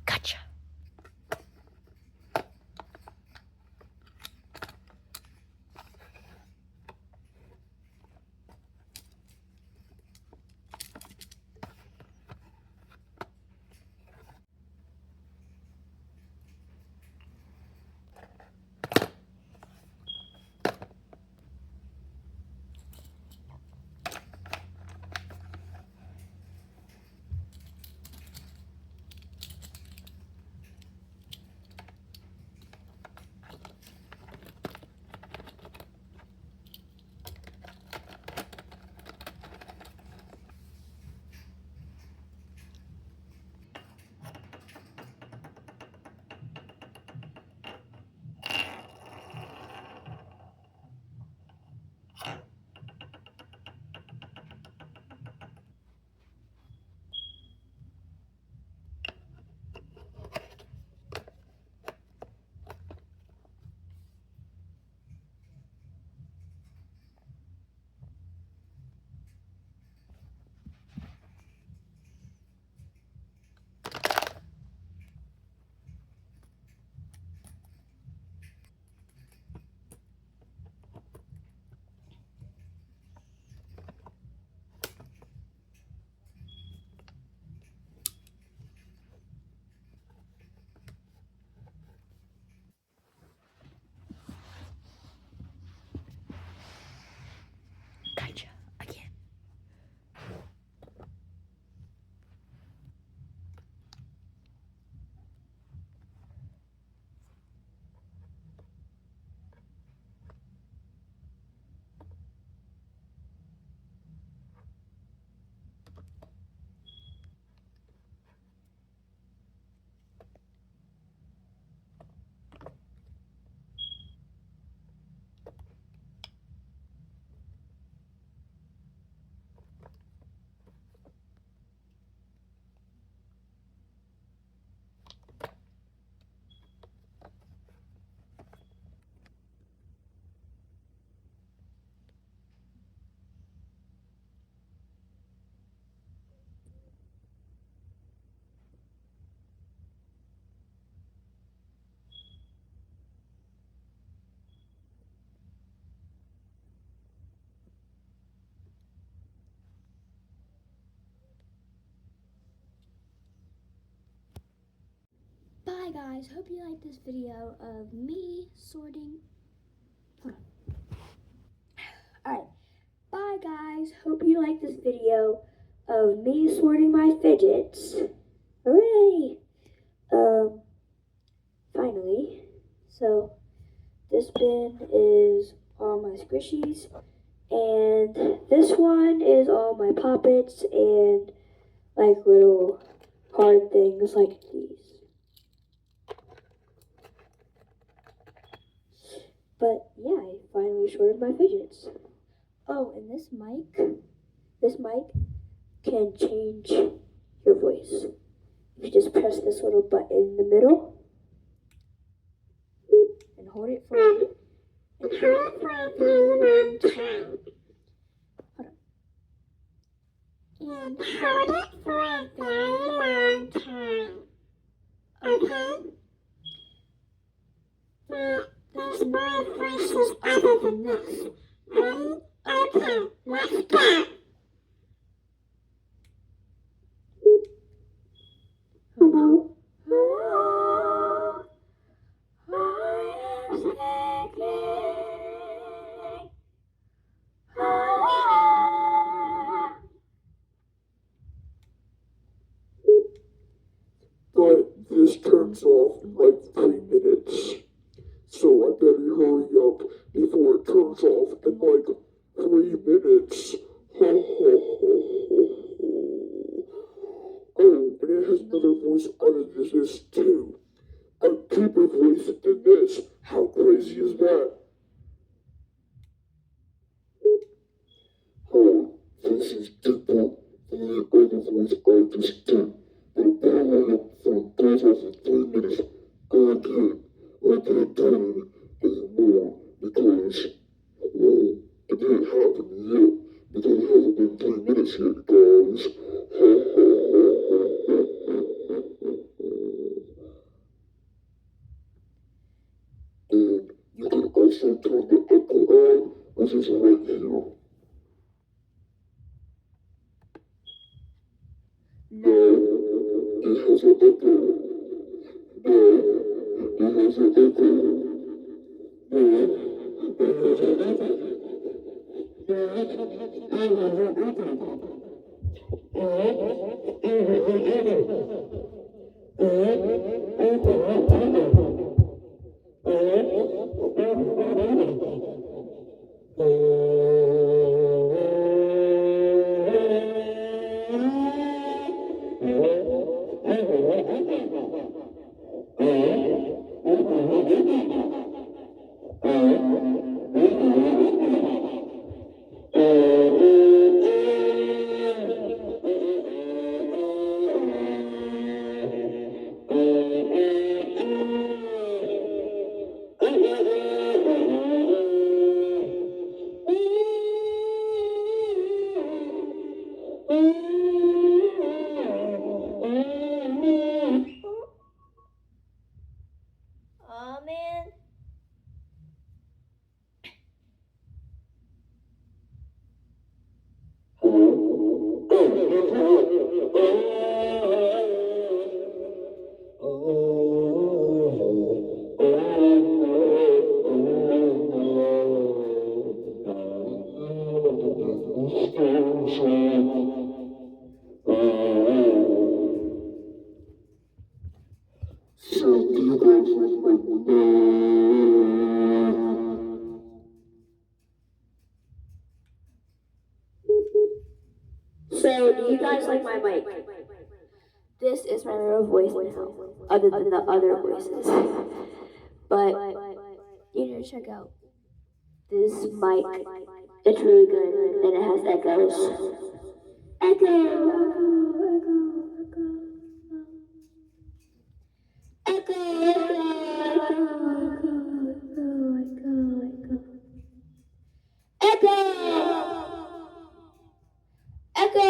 Gotcha. Gotcha. Again. Bye guys, hope you liked this video of me sorting. Hold on. Alright, bye guys, hope you liked this video of me sorting my fidgets. Hooray! Finally. So, this bin is all my squishies, and this one is all my poppets and like little hard things like these. But yeah, I finally sorted my fidgets. Oh, and this mic can change your voice. You just press this little button in the middle and hold it for a long time. And hold it for a very long time. Okay? But there's more voices other than this. Ready? Let's go. Hello. Hello. I am sleeping. But this turns off in like 3 minutes. So I better hurry up before it turns off in like 3 minutes. Ho ho ho ho ho. Oh, and it has another voice other than this too. A deeper voice than this. How crazy is that? Hi, this is deeper than the other voice I just did. But apparently for goes off in 3 minutes. Again, I can't do it anymore because, well, it didn't happen yet. Because it hasn't been 3 minutes yet, guys. And you can also turn the echo on, which is right here. No, it has an echo. No, it has an echo. No, it has an echo. Oh man. So do you guys like my So, do you guys like my mic? This is my real voice now, other than the other voices. But you need to check out this mic. It's really good, and it has echoes. Echo. Echo. Echo. Echo,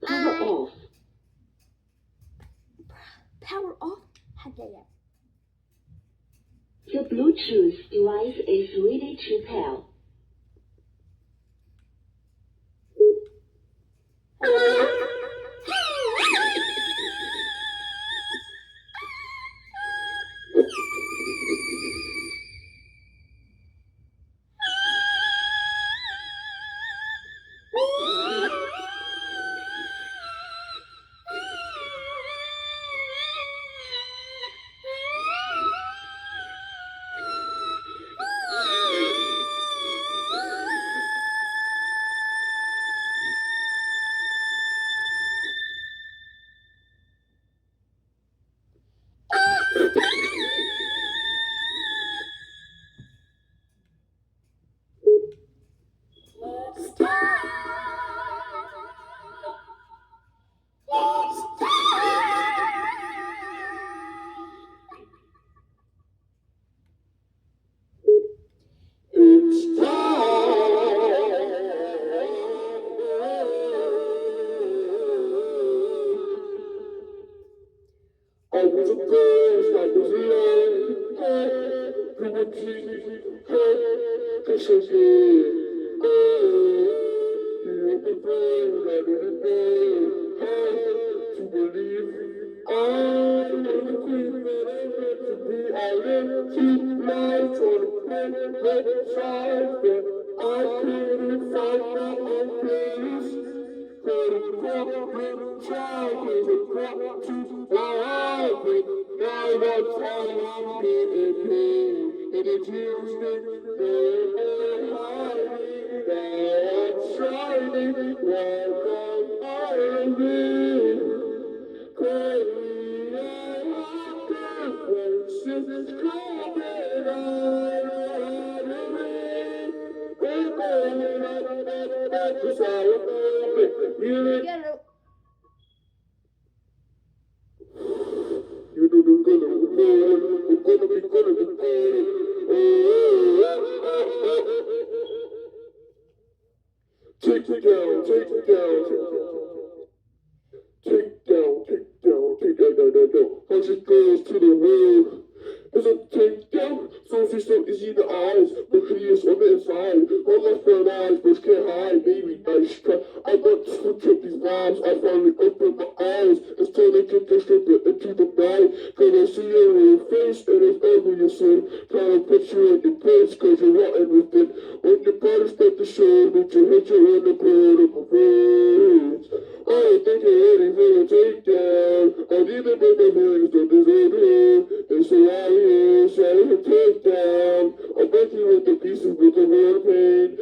Power off. Power off? How dare you? The Bluetooth device is ready to pair. Take it down, take it down, take down, take down, take down, down. 100 girls to the world. It's a takedown, so she's so easy to eyes, but hideous on the inside. All my front eyes, but can't hide, baby, nice try. I want to switch up these vibes, I finally open my eyes. It's time to get this stripper into the night. Cause I see her in your face, and it's ugly as sin. Trying to put you in your place, cause you're rotten within. On your body, start to show that you hit you in the blood of my veins. I ain't thinking anything to take down. I need to make my feelings don't deserve it. They say I is, say take down. I'll break you into pieces with the real pain.